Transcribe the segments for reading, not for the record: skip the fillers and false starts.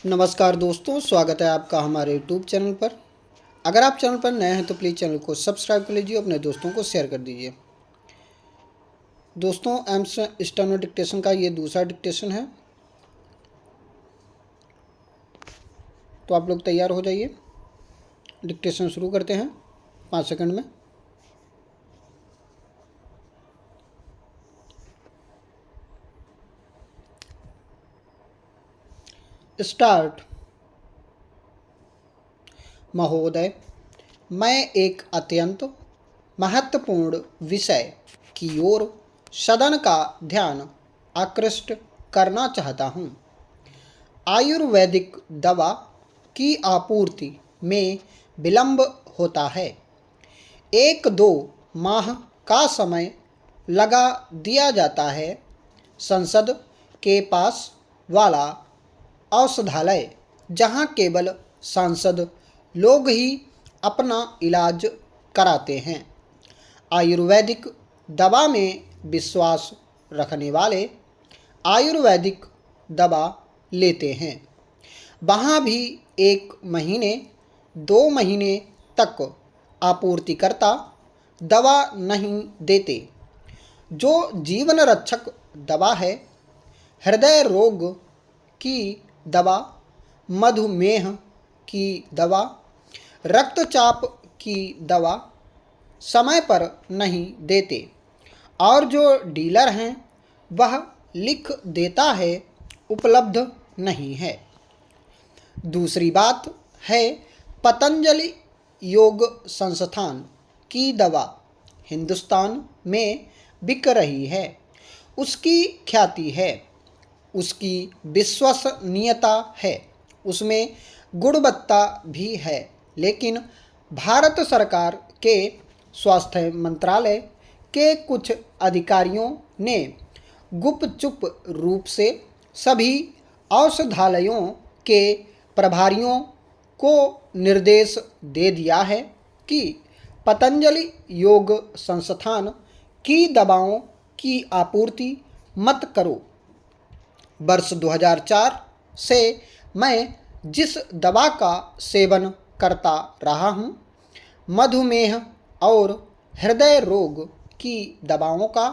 नमस्कार दोस्तों, स्वागत है आपका हमारे यूट्यूब चैनल पर। अगर आप चैनल पर नए हैं तो प्लीज़ चैनल को सब्सक्राइब कर लीजिए, अपने दोस्तों को शेयर कर दीजिए। दोस्तों, एम्स स्टेनो डिक्टेशन का ये दूसरा डिक्टेशन है, तो आप लोग तैयार हो जाइए। डिक्टेशन शुरू करते हैं 5 सेकंड में। स्टार्ट। महोदय, मैं एक अत्यंत महत्वपूर्ण विषय की ओर सदन का ध्यान आकृष्ट करना चाहता हूँ। आयुर्वेदिक दवा की आपूर्ति में विलंब होता है। 1-2 माह का समय लगा दिया जाता है। संसद के पास वाला औषधालय, जहाँ केवल सांसद लोग ही अपना इलाज कराते हैं, आयुर्वेदिक दवा में विश्वास रखने वाले आयुर्वेदिक दवा लेते हैं। वहाँ भी 1 महीने 2 महीने तक आपूर्तिकर्ता दवा नहीं देते। जो जीवन रक्षक दवा है, हृदय रोग की दवा, मधुमेह की दवा, रक्तचाप की दवा समय पर नहीं देते, और जो डीलर हैं वह लिख देता है, उपलब्ध नहीं है। दूसरी बात है, पतंजलि योग संस्थान की दवा हिंदुस्तान में बिक रही है। उसकी ख्याति है, उसकी विश्वसनीयता है, उसमें गुणवत्ता भी है, लेकिन भारत सरकार के स्वास्थ्य मंत्रालय के कुछ अधिकारियों ने गुपचुप रूप से सभी औषधालयों के प्रभारियों को निर्देश दे दिया है कि पतंजलि योग संस्थान की दवाओं की आपूर्ति मत करो। वर्ष 2004 से मैं जिस दवा का सेवन करता रहा हूँ, मधुमेह और हृदय रोग की दवाओं का,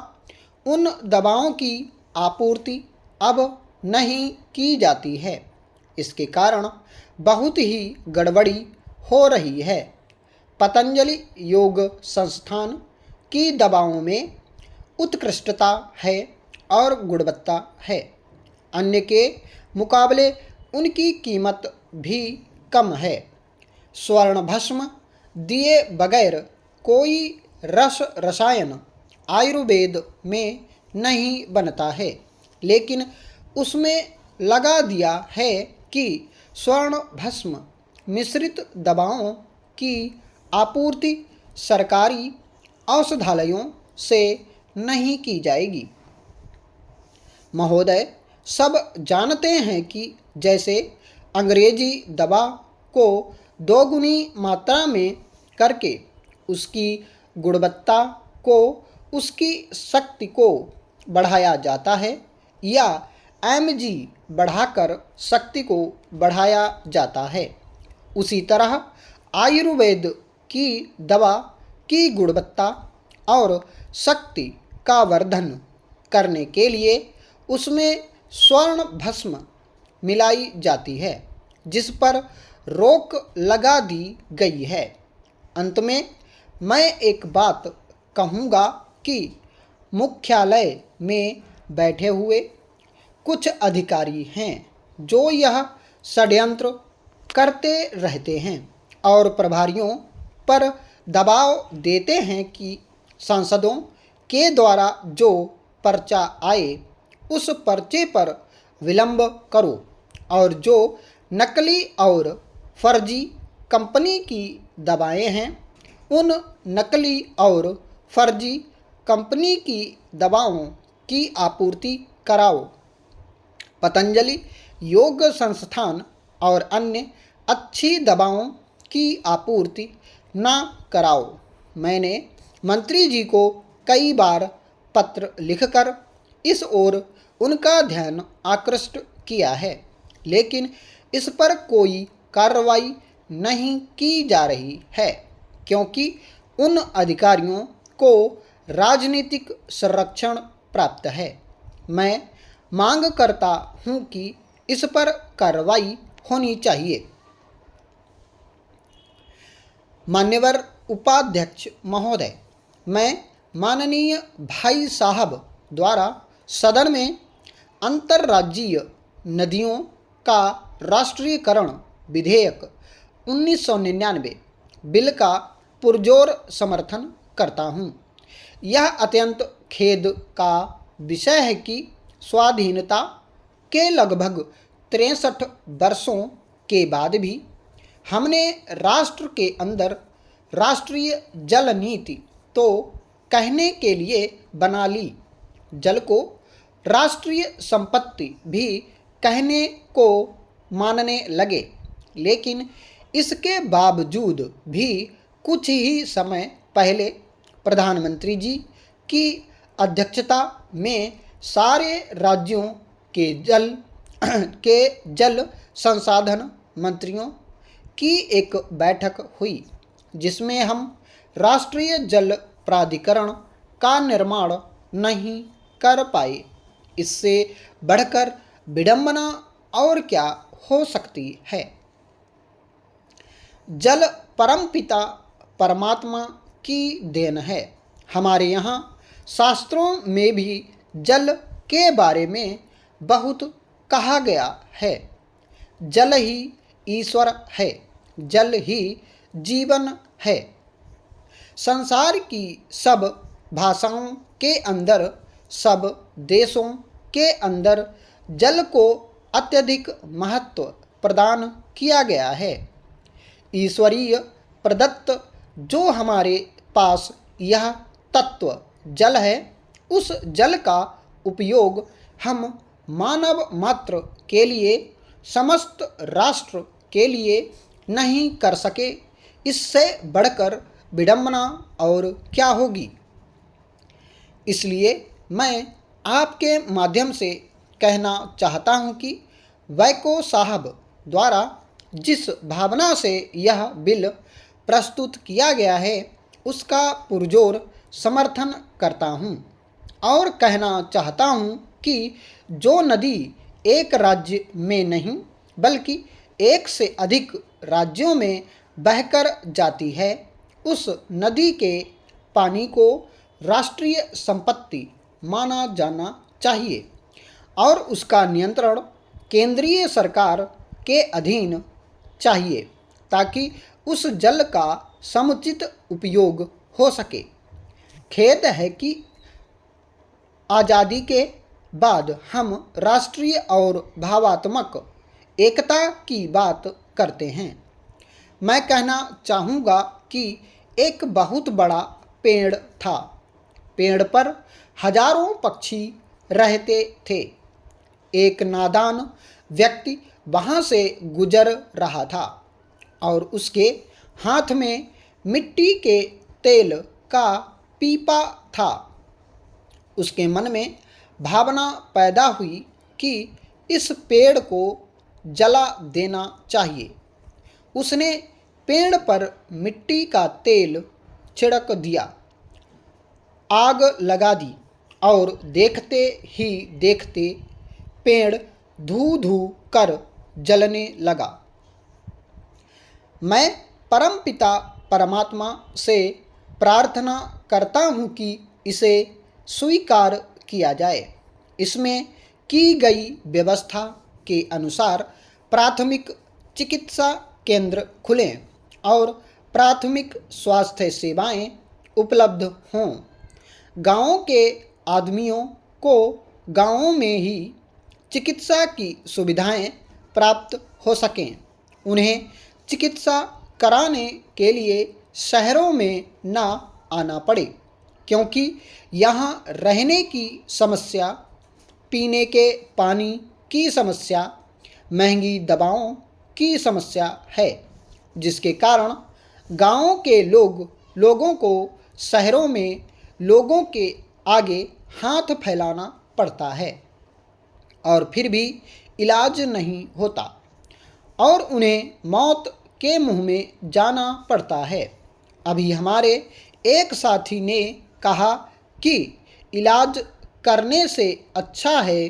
उन दवाओं की आपूर्ति अब नहीं की जाती है। इसके कारण बहुत ही गड़बड़ी हो रही है। पतंजलि योग संस्थान की दवाओं में उत्कृष्टता है और गुणवत्ता है। अन्य के मुकाबले उनकी कीमत भी कम है। स्वर्ण भस्म दिए बगैर कोई रसायन आयुर्वेद में नहीं बनता है, लेकिन उसमें लगा दिया है कि स्वर्ण भस्म मिश्रित दवाओं की आपूर्ति सरकारी औषधालयों से नहीं की जाएगी। महोदय, सब जानते हैं कि जैसे अंग्रेजी दवा को 2 गुनी मात्रा में करके उसकी गुणवत्ता को, उसकी शक्ति को बढ़ाया जाता है, या mg बढ़ाकर शक्ति को बढ़ाया जाता है, उसी तरह आयुर्वेद की दवा की गुणवत्ता और शक्ति का वर्धन करने के लिए उसमें स्वर्ण भस्म मिलाई जाती है, जिस पर रोक लगा दी गई है। अंत में मैं एक बात कहूँगा कि मुख्यालय में बैठे हुए कुछ अधिकारी हैं जो यह षड्यंत्र करते रहते हैं और प्रभारियों पर दबाव देते हैं कि सांसदों के द्वारा जो पर्चा आए उस पर्चे पर विलंब करो, और जो नकली और फर्जी कंपनी की दवाएं हैं, उन नकली और फर्जी कंपनी की दवाओं की आपूर्ति कराओ। पतंजलि योग संस्थान और अन्य अच्छी दवाओं की आपूर्ति ना कराओ। मैंने मंत्री जी को कई बार पत्र लिखकर इस ओर उनका ध्यान आकृष्ट किया है, लेकिन इस पर कोई कार्रवाई नहीं की जा रही है, क्योंकि उन अधिकारियों को राजनीतिक संरक्षण प्राप्त है। मैं मांग करता हूं कि इस पर कार्रवाई होनी चाहिए। मान्यवर उपाध्यक्ष महोदय, मैं माननीय भाई साहब द्वारा सदन में अंतर्राज्यीय नदियों का राष्ट्रीयकरण विधेयक 1999 बिल का पुरजोर समर्थन करता हूं। यह अत्यंत खेद का विषय है कि स्वाधीनता के लगभग 63 वर्षों के बाद भी हमने राष्ट्र के अंदर राष्ट्रीय जल नीति तो कहने के लिए बना ली, जल को राष्ट्रीय संपत्ति भी कहने को मानने लगे, लेकिन इसके बावजूद भी कुछ ही समय पहले प्रधानमंत्री जी की अध्यक्षता में सारे राज्यों के जल संसाधन मंत्रियों की एक बैठक हुई, जिसमें हम राष्ट्रीय जल प्राधिकरण का निर्माण नहीं कर पाए। इससे बढ़कर विडंबना और क्या हो सकती है। जल परमपिता परमात्मा की देन है। हमारे यहाँ शास्त्रों में भी जल के बारे में बहुत कहा गया है। जल ही ईश्वर है, जल ही जीवन है। संसार की सब भाषाओं के अंदर, सब देशों के अंदर जल को अत्यधिक महत्व प्रदान किया गया है। ईश्वरीय प्रदत्त जो हमारे पास यह तत्व जल है, उस जल का उपयोग हम मानव मात्र के लिए, समस्त राष्ट्र के लिए नहीं कर सके। इससे बढ़कर विडंबना और क्या होगी। इसलिए मैं आपके माध्यम से कहना चाहता हूं कि वैको साहब द्वारा जिस भावना से यह बिल प्रस्तुत किया गया है, उसका पुरजोर समर्थन करता हूं और कहना चाहता हूं कि जो नदी एक राज्य में नहीं बल्कि एक से अधिक राज्यों में बहकर जाती है, उस नदी के पानी को राष्ट्रीय संपत्ति माना जाना चाहिए और उसका नियंत्रण केंद्रीय सरकार के अधीन चाहिए, ताकि उस जल का समुचित उपयोग हो सके। खेद है कि आज़ादी के बाद हम राष्ट्रीय और भावात्मक एकता की बात करते हैं। मैं कहना चाहूँगा कि एक बहुत बड़ा पेड़ था। पेड़ पर हजारों पक्षी रहते थे। एक नादान व्यक्ति वहाँ से गुजर रहा था और उसके हाथ में मिट्टी के तेल का पीपा था। उसके मन में भावना पैदा हुई कि इस पेड़ को जला देना चाहिए। उसने पेड़ पर मिट्टी का तेल छिड़क दिया, आग लगा दी और देखते ही देखते पेड़ धू धू कर जलने लगा। मैं परमपिता परमात्मा से प्रार्थना करता हूँ कि इसे स्वीकार किया जाए। इसमें की गई व्यवस्था के अनुसार प्राथमिक चिकित्सा केंद्र खुलें और प्राथमिक स्वास्थ्य सेवाएं उपलब्ध हों। गाँवों के आदमियों को गाँवों में ही चिकित्सा की सुविधाएं प्राप्त हो सकें। उन्हें चिकित्सा कराने के लिए शहरों में ना आना पड़े, क्योंकि यहाँ रहने की समस्या, पीने के पानी की समस्या, महंगी दवाओं की समस्या है, जिसके कारण गाँवों के लोगों को शहरों में लोगों के आगे हाथ फैलाना पड़ता है और फिर भी इलाज नहीं होता। और उन्हें मौत के मुंह में जाना पड़ता है। अभी हमारे एक साथी ने कहा कि इलाज करने से अच्छा है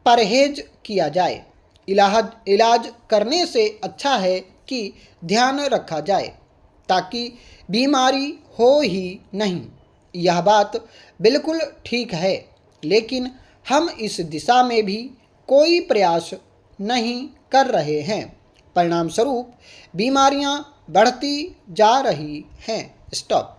परहेज किया जाए। इलाज करने से अच्छा है कि ध्यान रखा जाए ताकि बीमारी हो ही नहीं। यह बात बिल्कुल ठीक है, लेकिन हम इस दिशा में भी कोई प्रयास नहीं कर रहे हैं। परिणामस्वरूप बीमारियां बढ़ती जा रही हैं। स्टॉप।